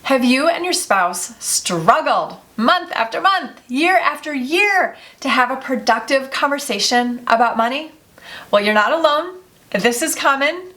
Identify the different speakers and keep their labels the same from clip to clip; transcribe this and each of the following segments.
Speaker 1: Have you and your spouse struggled month after month, year after year to have a productive conversation about money? Well, you're not alone. This is common,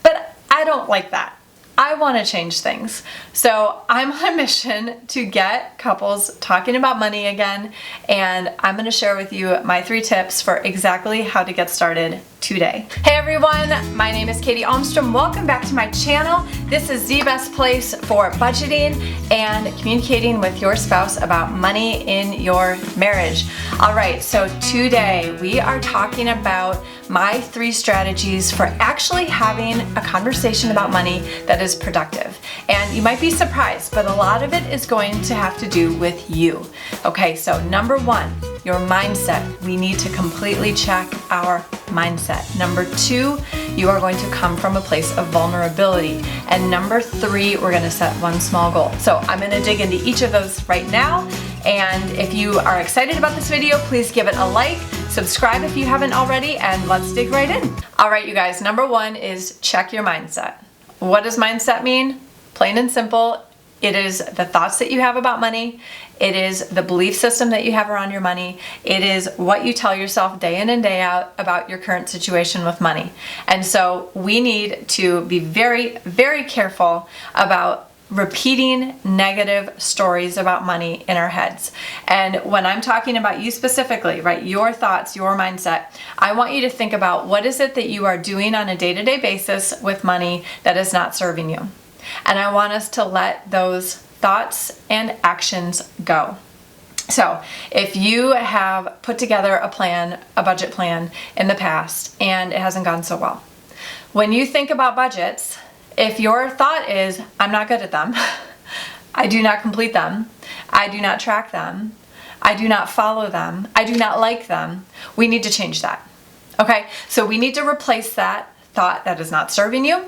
Speaker 1: but I don't like that. I want to change things. So I'm on a mission to get couples talking about money again, and I'm going to share with you my 3 tips for exactly how to get started today. Hey everyone, my name is Katy Almstrom. Welcome back to my channel. This is the best place for budgeting and communicating with your spouse about money in your marriage. All right, so today we are talking about my 3 strategies for actually having a conversation about money that is productive. And you might be surprised, but a lot of it is going to have to do with you. Okay, so number 1, your mindset. We need to completely check our mindset. Number 2, you are going to come from a place of vulnerability. And number 3, we're going to set one small goal. So I'm going to dig into each of those right now. And if you are excited about this video, please give it a like, subscribe if you haven't already, and let's dig right in. All right, you guys, number 1 is check your mindset. What does mindset mean? Plain and simple, it is the thoughts that you have about money. It is the belief system that you have around your money. It is what you tell yourself day in and day out about your current situation with money. And so we need to be very, very careful about repeating negative stories about money in our heads. And when I'm talking about you specifically, right, your thoughts, your mindset, I want you to think about what is it that you are doing on a day-to-day basis with money that is not serving you. And I want us to let those thoughts and actions go. So if you have put together a plan, a budget plan in the past, and it hasn't gone so well, when you think about budgets, if your thought is, I'm not good at them, I do not complete them, I do not track them, I do not follow them, I do not like them, we need to change that. Okay, so we need to replace that thought that is not serving you,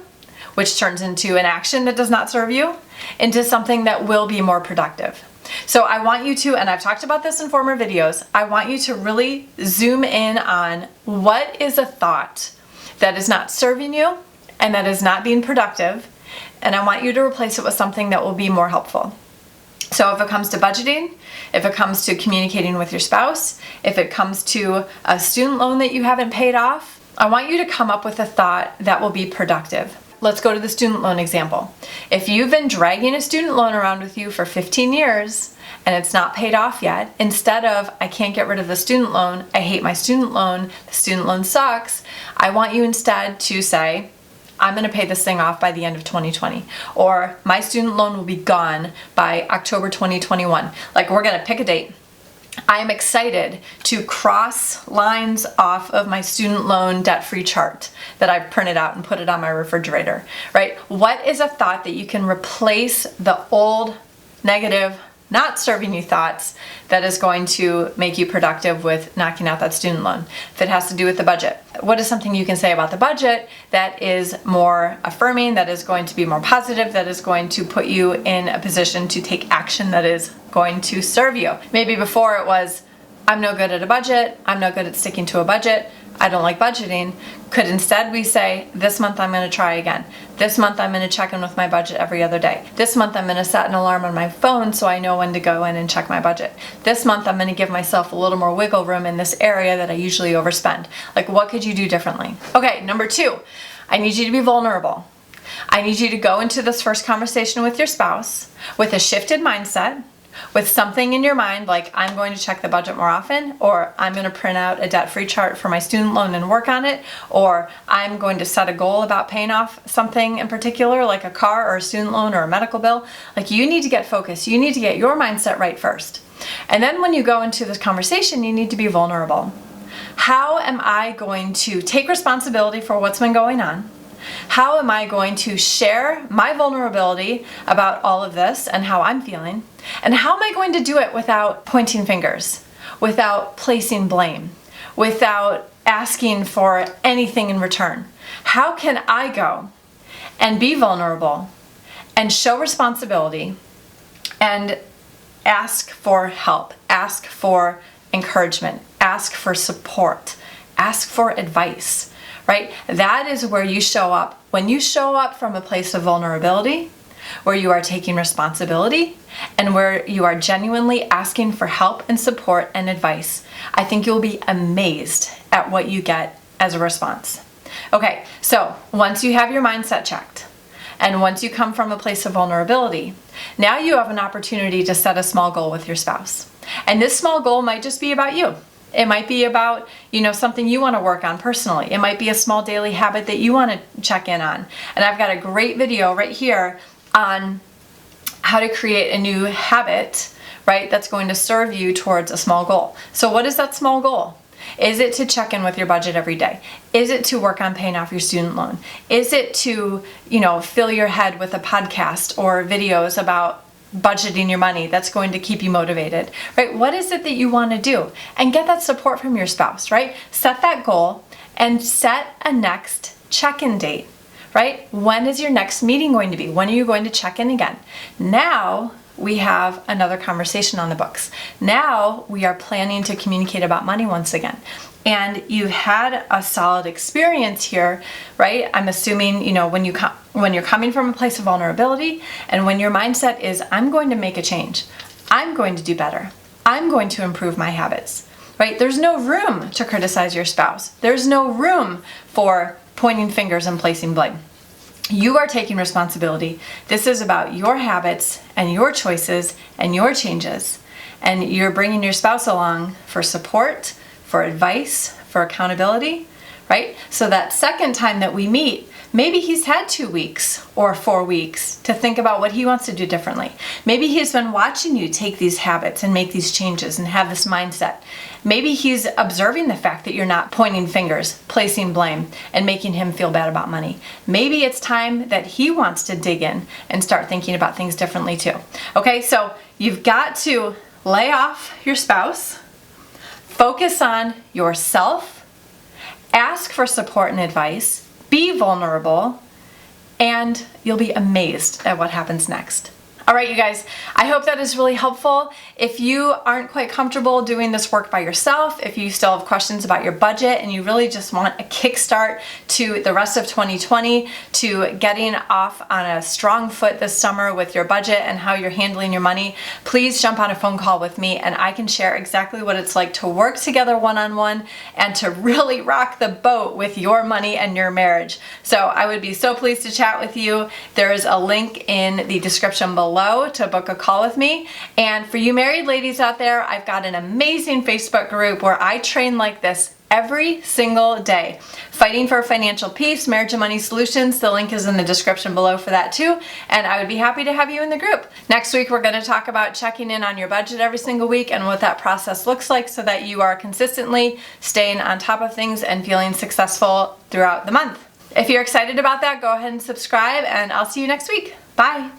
Speaker 1: which turns into an action that does not serve you, into something that will be more productive. So I want you to, and I've talked about this in former videos, I want you to really zoom in on what is a thought that is not serving you and that is not being productive, and I want you to replace it with something that will be more helpful. So if it comes to budgeting, if it comes to communicating with your spouse, if it comes to a student loan that you haven't paid off, I want you to come up with a thought that will be productive. Let's go to the student loan example. If you've been dragging a student loan around with you for 15 years and it's not paid off yet, instead of, I can't get rid of the student loan, I hate my student loan, the student loan sucks, I want you instead to say, I'm going to pay this thing off by the end of 2020. Or my student loan will be gone by October 2021. Like, we're going to pick a date. I am excited to cross lines off of my student loan debt-free chart that I've printed out and put it on my refrigerator, right? What is a thought that you can replace the old, negative, not serving you thoughts that is going to make you productive with knocking out that student loan? If it has to do with the budget, what is something you can say about the budget that is more affirming, that is going to be more positive, that is going to put you in a position to take action that is going to serve you? Maybe before it was, I'm no good at a budget, I'm no good at sticking to a budget, I don't like budgeting. Could instead we say, this month I'm going to try again. This month I'm going to check in with my budget every other day. This month I'm going to set an alarm on my phone so I know when to go in and check my budget. This month I'm going to give myself a little more wiggle room in this area that I usually overspend. Like, what could you do differently? Okay, number 2, I need you to be vulnerable. I need you to go into this first conversation with your spouse with a shifted mindset, with something in your mind like, I'm going to check the budget more often, or I'm going to print out a debt-free chart for my student loan and work on it, or I'm going to set a goal about paying off something in particular, like a car or a student loan or a medical bill. Like, you need to get focused. You need to get your mindset right first. And then when you go into this conversation, you need to be vulnerable. How am I going to take responsibility for what's been going on? How am I going to share my vulnerability about all of this and how I'm feeling? And how am I going to do it without pointing fingers, without placing blame, without asking for anything in return? How can I go and be vulnerable and show responsibility and ask for help, ask for encouragement, ask for support, ask for advice, right? That is where you show up. When you show up from a place of vulnerability, where you are taking responsibility and where you are genuinely asking for help and support and advice, I think you'll be amazed at what you get as a response. Okay, so once you have your mindset checked, and once you come from a place of vulnerability, now you have an opportunity to set a small goal with your spouse. And this small goal might just be about you. It might be about, something you want to work on personally. It might be a small daily habit that you want to check in on. And I've got a great video right here on how to create a new habit, right, that's going to serve you towards a small goal. So what is that small goal? Is it to check in with your budget every day? Is it to work on paying off your student loan? Is it to, fill your head with a podcast or videos about budgeting your money that's going to keep you motivated, right? What is it that you want to do? And get that support from your spouse, right? Set that goal and set a next check-in date, right? When is your next meeting going to be? When are you going to check in again? Now we have another conversation on the books. Now we are planning to communicate about money once again. And you've had a solid experience here, right? I'm assuming, when you're coming from a place of vulnerability and when your mindset is, I'm going to make a change. I'm going to do better. I'm going to improve my habits, right? There's no room to criticize your spouse. There's no room for pointing fingers and placing blame. You are taking responsibility. This is about your habits and your choices and your changes. And you're bringing your spouse along for support, for advice, for accountability, right? So that second time that we meet, maybe he's had 2 weeks or 4 weeks to think about what he wants to do differently. Maybe he's been watching you take these habits and make these changes and have this mindset. Maybe he's observing the fact that you're not pointing fingers, placing blame, and making him feel bad about money. Maybe it's time that he wants to dig in and start thinking about things differently too. Okay, so you've got to lay off your spouse, focus on yourself, ask for support and advice, be vulnerable, and you'll be amazed at what happens next. All right, you guys, I hope that is really helpful. If you aren't quite comfortable doing this work by yourself, if you still have questions about your budget and you really just want a kickstart to the rest of 2020, to getting off on a strong foot this summer with your budget and how you're handling your money, please jump on a phone call with me and I can share exactly what it's like to work together one-on-one and to really rock the boat with your money and your marriage. So I would be so pleased to chat with you. There is a link in the description below to book a call with me. And for you married ladies out there, I've got an amazing Facebook group where I train like this every single day. Fighting for financial peace, marriage and money solutions. The link is in the description below for that too. And I would be happy to have you in the group. Next week, we're going to talk about checking in on your budget every single week and what that process looks like so that you are consistently staying on top of things and feeling successful throughout the month. If you're excited about that, go ahead and subscribe and I'll see you next week. Bye.